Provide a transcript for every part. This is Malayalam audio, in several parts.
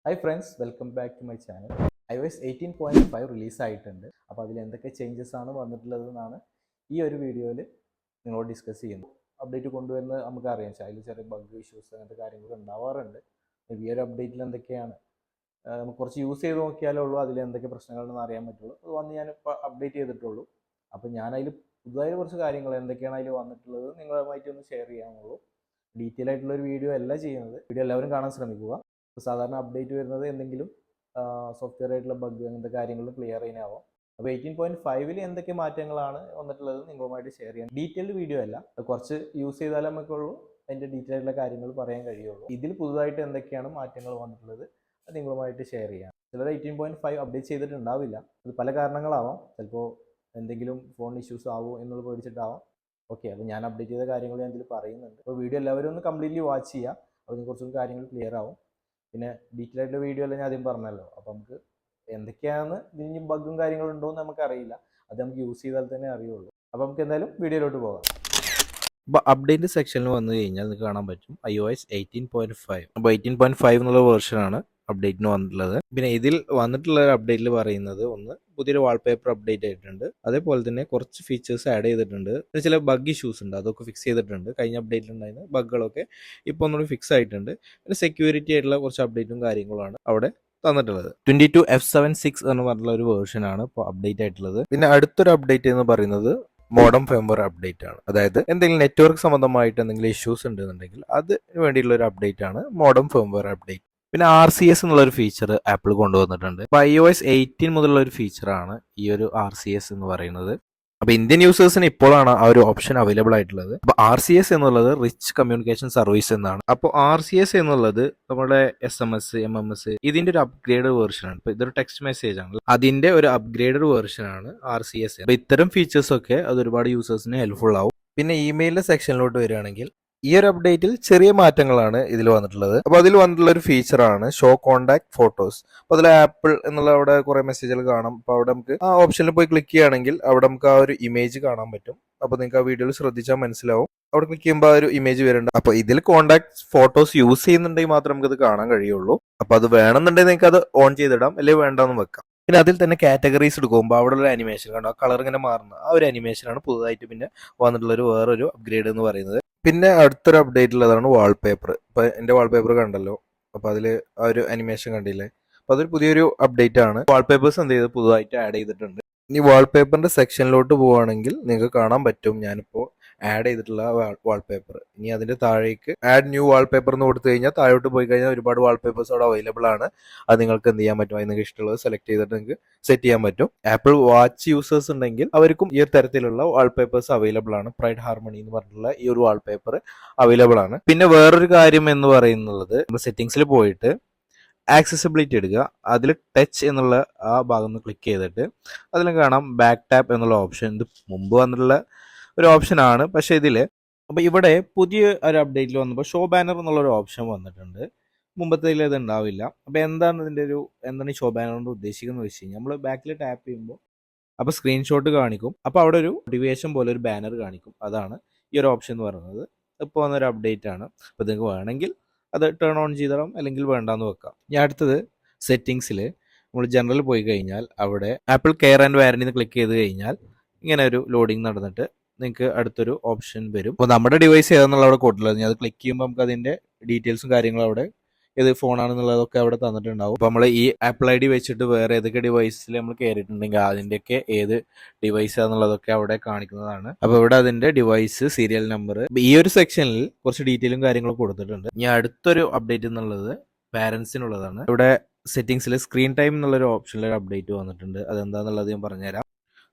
Hi friends, welcome back to my channel. iOS 18.5 റിലീസായിട്ടുണ്ട്. അപ്പോൾ അതിൽ എന്തൊക്കെ ചേഞ്ചസ് ആണ് വന്നിട്ടുള്ളതെന്നാണ് ഈ ഒരു വീഡിയോയിൽ നിങ്ങളോട് ഡിസ്കസ് ചെയ്യുന്നത്. അപ്ഡേറ്റ് കൊണ്ടുവരുന്നത് നമുക്കറിയാം, അതിൽ ചെറിയ ബഗ് ഇഷ്യൂസ് അങ്ങനത്തെ കാര്യങ്ങളൊക്കെ ഉണ്ടാവാറുണ്ട്. ഈ ഒരു അപ്ഡേറ്റിൽ എന്തൊക്കെയാണ് നമുക്ക് കുറച്ച് യൂസ് ചെയ്ത് നോക്കിയാലേ ഉള്ളൂ അതിൽ എന്തൊക്കെ പ്രശ്നങ്ങളെന്ന് അറിയാൻ പറ്റുള്ളൂ. അത് വന്ന് ഞാനിപ്പോൾ അപ്ഡേറ്റ് ചെയ്തിട്ടുള്ളൂ. അപ്പോൾ ഞാനതിൽ പുതുതായി കുറച്ച് കാര്യങ്ങൾ എന്തൊക്കെയാണ് അതിൽ വന്നിട്ടുള്ളത് നിങ്ങളുമായിട്ട് ഒന്ന് ഷെയർ ചെയ്യാനുള്ളൂ. ഡീറ്റെയിൽ ആയിട്ടുള്ള ഒരു വീഡിയോ അല്ല ചെയ്യുന്നത്. വീഡിയോ എല്ലാവരും കാണാൻ ശ്രമിക്കുക. സാധാരണ അപ്ഡേറ്റ് വരുന്നത് എന്തെങ്കിലും സോഫ്റ്റ്വെയർ ആയിട്ടുള്ള ബഗ് അങ്ങനത്തെ കാര്യങ്ങൾ ക്ലിയർ ചെയ്യാനാവാം. അപ്പോൾ 18.5 എന്തൊക്കെ മാറ്റങ്ങളാണ് വന്നിട്ടുള്ളത് നിങ്ങളുമായിട്ട് ഷെയർ ചെയ്യാം. ഡീറ്റെയിൽഡ് വീഡിയോ അല്ല, കുറച്ച് യൂസ് ചെയ്താലേ നമുക്കുള്ളൂ അതിൻ്റെ ഡീറ്റെയിൽ ആയിട്ടുള്ള കാര്യങ്ങൾ പറയാൻ കഴിയുള്ളൂ. ഇതിൽ പുതുതായിട്ട് എന്തൊക്കെയാണ് മാറ്റങ്ങൾ വന്നിട്ടുള്ളത് അത് നിങ്ങളുമായിട്ട് ഷെയർ ചെയ്യാം. ചിലർ 18.5 അപ്ഡേറ്റ് ചെയ്തിട്ടുണ്ടാവില്ല. അത് പല കാരണങ്ങളാവാം. ചിലപ്പോൾ എന്തെങ്കിലും ഫോൺ ഇഷ്യൂസ് ആവുമോ എന്നുള്ളത് പേടിച്ചിട്ടാവാം. ഓക്കെ, അപ്പോൾ ഞാൻ അപ്ഡേറ്റ് ചെയ്ത കാര്യങ്ങൾ ഞാൻ ഇതിൽ പറയുന്നുണ്ട്. അപ്പോൾ വീഡിയോ എല്ലാവരും ഒന്ന് കംപ്ലീറ്റ്ലി വാച്ച് ചെയ്യുക. അപ്പോൾ കുറച്ചും കാര്യങ്ങൾ ക്ലിയർ ആവും. പിന്നെ ഡീറ്റെയിൽ ആയിട്ടുള്ള വീഡിയോ അല്ല ഞാൻ ആദ്യം പറഞ്ഞല്ലോ. അപ്പോൾ നമുക്ക് എന്തൊക്കെയാണ് ഇതിന് ബഗ്ഗും കാര്യങ്ങളും ഉണ്ടോ എന്ന് നമുക്കറിയില്ല. അത് നമുക്ക് യൂസ് ചെയ്താൽ തന്നെ അറിയുള്ളൂ. അപ്പോൾ നമുക്ക് എന്തായാലും വീഡിയോയിലോട്ട് പോകാം. അപ്പോൾ അപ്ഡേറ്റ് സെക്ഷനിൽ വന്നു കഴിഞ്ഞാൽ നിങ്ങൾക്ക് കാണാൻ പറ്റും iOS 18.5. അപ്പോൾ 18.5 എന്നുള്ള വേർഷനാണ് അപ്ഡേറ്റിന് വന്നിട്ടുള്ളത്. പിന്നെ ഇതിൽ വന്നിട്ടുള്ള ഒരു അപ്ഡേറ്റിൽ പറയുന്നത് ഒന്ന് പുതിയൊരു വാൾപേപ്പർ അപ്ഡേറ്റ് ആയിട്ടുണ്ട്. അതേപോലെ തന്നെ കുറച്ച് ഫീച്ചേഴ്സ് ആഡ് ചെയ്തിട്ടുണ്ട്. ചില ബഗ് ഇഷ്യൂസ് ഉണ്ട്, അതൊക്കെ ഫിക്സ് ചെയ്തിട്ടുണ്ട്. കഴിഞ്ഞ അപ്ഡേറ്റിൽ ഉണ്ടായിരുന്ന ബഗ്ഗുകളൊക്കെ ഇപ്പോൾ ഒന്നുകൂടി ഫിക്സ് ആയിട്ടുണ്ട്. പിന്നെ സെക്യൂരിറ്റി ആയിട്ടുള്ള കുറച്ച് അപ്ഡേറ്റും കാര്യങ്ങളുമാണ് അവിടെ തന്നിട്ടുള്ളത്. 22F76 എന്ന് പറഞ്ഞിട്ടുള്ള ഒരു വേർഷനാണ് ഇപ്പോൾ അപ്ഡേറ്റ് ആയിട്ടുള്ളത്. പിന്നെ അടുത്തൊരു അപ്ഡേറ്റ് എന്ന് പറയുന്നത് മോഡം ഫേംവെയർ അപ്ഡേറ്റ് ആണ്. അതായത് എന്തെങ്കിലും നെറ്റ്വർക്ക് സംബന്ധമായിട്ട് എന്തെങ്കിലും ഇഷ്യൂസ് ഉണ്ടെന്നുണ്ടെങ്കിൽ അതിന് വേണ്ടിയുള്ള ഒരു അപ്ഡേറ്റ് ആണ് മോഡം ഫേംവെയർ അപ്ഡേറ്റ്. പിന്നെ RCS എന്നുള്ളൊരു ഫീച്ചർ ആപ്പിൾ കൊണ്ടുവന്നിട്ടുണ്ട്. അപ്പോൾ iOS 18 മുതലുള്ള ഒരു ഫീച്ചറാണ് ഈ ഒരു RCS എന്ന് പറയുന്നത്. അപ്പോൾ ഇന്ത്യൻ യൂസേഴ്സിന് ഇപ്പോഴാണ് ആ ഒരു ഓപ്ഷൻ അവൈലബിൾ ആയിട്ടുള്ളത്. അപ്പോൾ RCS എന്നുള്ളത് റിച്ച് കമ്മ്യൂണിക്കേഷൻ സർവീസ് എന്നാണ്. അപ്പോൾ RCS എന്നുള്ളത് നമ്മുടെ SMS, MMS ഇതിന്റെ ഒരു അപ്ഗ്രേഡ് വേർഷൻ ആണ്. ഇപ്പോൾ ഇതൊരു ടെക്സ്റ്റ് മെസ്സേജ് ആണ്, അതിന്റെ ഒരു അപ്ഗ്രേഡഡ് വേർഷൻ ആണ് RCS. അപ്പോൾ ഇത്തരം ഫീച്ചേഴ്സ് ഒക്കെ അത് ഒരുപാട് യൂസേഴ്സിന് ഹെൽപ്ഫുൾ ആവും. പിന്നെ ഇമെയിലിന്റെ സെക്ഷനിലോട്ട് വരികയാണെങ്കിൽ ഈ ഒരു അപ്ഡേറ്റിൽ ചെറിയ മാറ്റങ്ങളാണ് ഇതിൽ വന്നിട്ടുള്ളത്. അപ്പോൾ അതിൽ വന്നിട്ടുള്ള ഒരു ഫീച്ചറാണ് ഷോ കോണ്ടാക്ട് ഫോട്ടോസ്. അപ്പോൾ അതിൽ ആപ്പിൾ എന്നുള്ള അവിടെ കുറെ മെസ്സേജുകൾ കാണാം. അപ്പോൾ അവിടെ നമുക്ക് ആ ഓപ്ഷനിൽ പോയി ക്ലിക്ക് ചെയ്യുകയാണെങ്കിൽ അവിടെ നമുക്ക് ആ ഒരു ഇമേജ് കാണാൻ പറ്റും. അപ്പോൾ നിങ്ങൾക്ക് ആ വീഡിയോയിൽ ശ്രദ്ധിച്ചാൽ മനസ്സിലാവും. അവിടെ ക്ലിക്ക് ചെയ്യുമ്പോൾ ആ ഒരു ഇമേജ് വരുന്നുണ്ട്. അപ്പോൾ ഇതിൽ കോണ്ടാക്ട് ഫോട്ടോസ് യൂസ് ചെയ്യുന്നുണ്ടെങ്കിൽ മാത്രമേ നമുക്ക് ഇത് കാണാൻ കഴിയുള്ളൂ. അപ്പോൾ അത് വേണമെന്നുണ്ടെങ്കിൽ നിങ്ങൾക്ക് അത് ഓൺ ചെയ്തിടാം, അല്ലെങ്കിൽ വേണ്ടെന്ന് വെക്കാം. പിന്നെ അതിൽ തന്നെ കാറ്റഗറീസ് എടുക്കുമ്പോൾ അവിടെ ഉള്ള അനിമേഷൻ കണ്ടോ, ആ കളർ ഇങ്ങനെ മാറുന്ന ആ ഒരു അനിമേഷനാണ് പുതുതായിട്ട് പിന്നെ വന്നിട്ടുള്ള ഒരു വേറൊരു അപ്ഗ്രേഡ് എന്ന് പറയുന്നത്. പിന്നെ അടുത്തൊരു അപ്ഡേറ്റ് ഉള്ളതാണ് വാൾപേപ്പർ. ഇപ്പൊ എന്റെ വാൾപേപ്പർ കണ്ടല്ലോ, അപ്പൊ അതില് ആ ഒരു അനിമേഷൻ കണ്ടില്ലേ. അപ്പൊ അതൊരു പുതിയൊരു അപ്ഡേറ്റ് ആണ്. വാൾപേപ്പേഴ്സ് എന്ത് ചെയ്ത് പുതുതായിട്ട് ആഡ് ചെയ്തിട്ടുണ്ട്. ഇനി വാൾപേപ്പറിന്റെ സെക്ഷനിലോട്ട് പോവുകയാണെങ്കിൽ നിങ്ങൾക്ക് കാണാൻ പറ്റും ഞാനിപ്പോ ആഡ് ചെയ്തിട്ടുള്ള വാൾപേപ്പർ. ഇനി അതിന്റെ താഴേക്ക് ആഡ് ന്യൂ വാൾപേപ്പർ എന്ന് കൊടുത്തു കഴിഞ്ഞാൽ താഴോട്ട് പോയി കഴിഞ്ഞാൽ ഒരുപാട് വാൾപേപ്പേഴ്സ് അവിടെ അവൈലബിൾ ആണ്. അത് നിങ്ങൾക്ക് എന്ത് ചെയ്യാൻ പറ്റും, അത് നിങ്ങൾക്ക് ഇഷ്ടമുള്ളത് സെലക്ട് ചെയ്തിട്ട് നിങ്ങൾക്ക് സെറ്റ് ചെയ്യാൻ പറ്റും. ആപ്പിൾ വാച്ച് യൂസേഴ്സ് ഉണ്ടെങ്കിൽ അവർക്കും ഈ ഒരു തരത്തിലുള്ള വാൾപേപ്പേഴ്സ് അവൈലബിൾ ആണ്. പ്രൈഡ് ഹാർമണി എന്ന് പറഞ്ഞിട്ടുള്ള ഈ ഒരു വാൾപേപ്പർ അവൈലബിൾ ആണ്. പിന്നെ വേറൊരു കാര്യം എന്ന് പറയുന്നത് നമ്മൾ സെറ്റിംഗ്സിൽ പോയിട്ട് ആക്സസിബിലിറ്റി എടുക്കുക. അതിൽ ടച്ച് എന്നുള്ള ആ ഭാഗം ഒന്ന് ക്ലിക്ക് ചെയ്തിട്ട് അതിൽ കാണാം ബാക്ക് ടാപ്പ് എന്നുള്ള ഓപ്ഷൻ. ഇത് മുമ്പ് വന്നിട്ടുള്ള ഒരു ഓപ്ഷനാണ്, പക്ഷേ ഇതില് അപ്പോൾ ഇവിടെ പുതിയ ഒരു അപ്ഡേറ്റിൽ വന്നപ്പോൾ ഷോ ബാനർ എന്നുള്ള ഒരു ഓപ്ഷൻ വന്നിട്ടുണ്ട്. മുമ്പത്തേതിൽ ഇത് ഉണ്ടാവില്ല. അപ്പോൾ എന്താണ് ഈ ഷോ ബാനർ കൊണ്ട് ഉദ്ദേശിക്കുന്നത് വെച്ച് കഴിഞ്ഞാൽ നമ്മൾ ബാക്കിൽ ടാപ്പ് ചെയ്യുമ്പോൾ അപ്പോൾ സ്ക്രീൻഷോട്ട് കാണിക്കും. അപ്പോൾ അവിടെ ഒരു മോട്ടിവേഷൻ പോലെ ഒരു ബാനർ കാണിക്കും. അതാണ് ഈ ഒരു ഓപ്ഷൻ എന്ന് പറയുന്നത്. ഇപ്പോൾ വന്നൊരു അപ്ഡേറ്റ് ആണ്. അപ്പോൾ നിങ്ങൾക്ക് വേണമെങ്കിൽ അത് ടേൺ ഓൺ ചെയ്തിടാം, അല്ലെങ്കിൽ വേണ്ടാന്ന് വെക്കാം. ഇനി അടുത്തത് സെറ്റിങ്സിൽ നമ്മൾ ജനറൽ പോയി കഴിഞ്ഞാൽ അവിടെ apple care and warranty click ചെയ്ത് കഴിഞ്ഞാൽ ഇങ്ങനെ ഒരു ലോഡിങ് നടന്നിട്ട് നിങ്ങൾക്ക് അടുത്തൊരു ഓപ്ഷൻ വരും. അപ്പോൾ നമ്മുടെ ഡിവൈസ് ഏതെന്നുള്ള അവിടെ കൊടുത്തുള്ളത് അത് ക്ലിക്ക് ചെയ്യുമ്പോൾ നമുക്ക് അതിന്റെ ഡീറ്റെയിൽസും കാര്യങ്ങളും അവിടെ ഏത് ഫോണാണെന്നുള്ളതൊക്കെ അവിടെ തന്നിട്ടുണ്ടാവും. അപ്പോൾ നമ്മൾ ഈ ആപ്പിൾ ID വെച്ചിട്ട് വേറെ ഏതൊക്കെ ഡിവൈസിൽ നമ്മൾ കയറിയിട്ടുണ്ടെങ്കിൽ അതിൻ്റെയൊക്കെ ഏത് ഡിവൈസ് ആണെന്നുള്ളതൊക്കെ അവിടെ കാണിക്കുന്നതാണ്. അപ്പോൾ ഇവിടെ അതിന്റെ ഡിവൈസ്, സീരിയൽ നമ്പർ, ഈ ഒരു സെക്ഷനിൽ കുറച്ച് ഡീറ്റെയിലും കാര്യങ്ങളും കൊടുത്തിട്ടുണ്ട്. ഇനി അടുത്തൊരു അപ്ഡേറ്റ് എന്നുള്ളത് പാരൻസിനുള്ളതാണ്. ഇവിടെ സെറ്റിംഗ്സിൽ സ്ക്രീൻ ടൈം എന്നുള്ളൊരു ഓപ്ഷനിൽ ഒരു അപ്ഡേറ്റ് വന്നിട്ടുണ്ട്. അതെന്താണെന്നുള്ളത് ഞാൻ പറഞ്ഞുതരാം.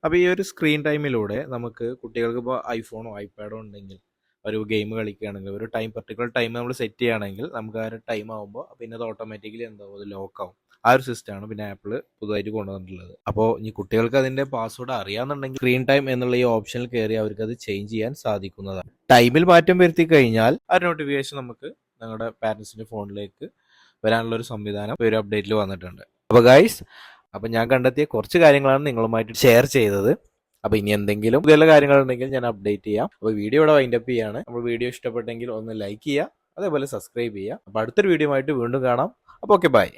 അപ്പോൾ ഈ ഒരു സ്ക്രീൻ ടൈമിലൂടെ നമുക്ക് കുട്ടികൾക്ക് ഇപ്പോൾ ഐഫോണോ ഐപാഡോ ഉണ്ടെങ്കിൽ ഒരു ഗെയിം കളിക്കുകയാണെങ്കിൽ ഒരു പർട്ടിക്കുലർ ടൈം നമ്മൾ സെറ്റ് ചെയ്യുകയാണെങ്കിൽ നമുക്ക് ആ ഒരു ടൈം ആകുമ്പോൾ പിന്നെ അത് ഓട്ടോമാറ്റിക്കലി എന്താവും, അത് ലോക്കാവും. ആ ഒരു സിസ്റ്റമാണ് പിന്നെ ആപ്പിൾ പുതുതായിട്ട് കൊണ്ടുവന്നിട്ടുള്ളത്. അപ്പോൾ ഈ കുട്ടികൾക്ക് അതിന്റെ പാസ്വേഡ് അറിയാമെന്നുണ്ടെങ്കിൽ സ്ക്രീൻ ടൈം എന്നുള്ള ഈ ഓപ്ഷനിൽ കയറി അവർക്ക് അത് ചേഞ്ച് ചെയ്യാൻ സാധിക്കുന്നതാണ്. ടൈമിൽ മാറ്റം വരുത്തി കഴിഞ്ഞാൽ ആ നോട്ടിഫിക്കേഷൻ നമുക്ക് ഞങ്ങളുടെ പാരൻസിന്റെ ഫോണിലേക്ക് വരാനുള്ള ഒരു സംവിധാനം ഒരു അപ്ഡേറ്റിൽ വന്നിട്ടുണ്ട്. അപ്പോൾ ഗൈസ്, അപ്പം ഞാൻ കണ്ടെത്തിയ കുറച്ച് കാര്യങ്ങളാണ് നിങ്ങളുമായിട്ട് ഷെയർ ചെയ്തത്. അപ്പോൾ ഇനി എന്തെങ്കിലും പുതിയ കാര്യങ്ങളുണ്ടെങ്കിൽ ഞാൻ അപ്ഡേറ്റ് ചെയ്യാം. അപ്പോൾ വീഡിയോ ഇവിടെ വൈൻഡപ്പ് ചെയ്യാണ്. അപ്പോൾ വീഡിയോ ഇഷ്ടപ്പെട്ടെങ്കിൽ ഒന്ന് ലൈക്ക് ചെയ്യുക, അതേപോലെ സബ്സ്ക്രൈബ് ചെയ്യുക. അപ്പോൾ അടുത്തൊരു വീഡിയോ ആയിട്ട് വീണ്ടും കാണാം. അപ്പോൾ ഓക്കെ, ബൈ.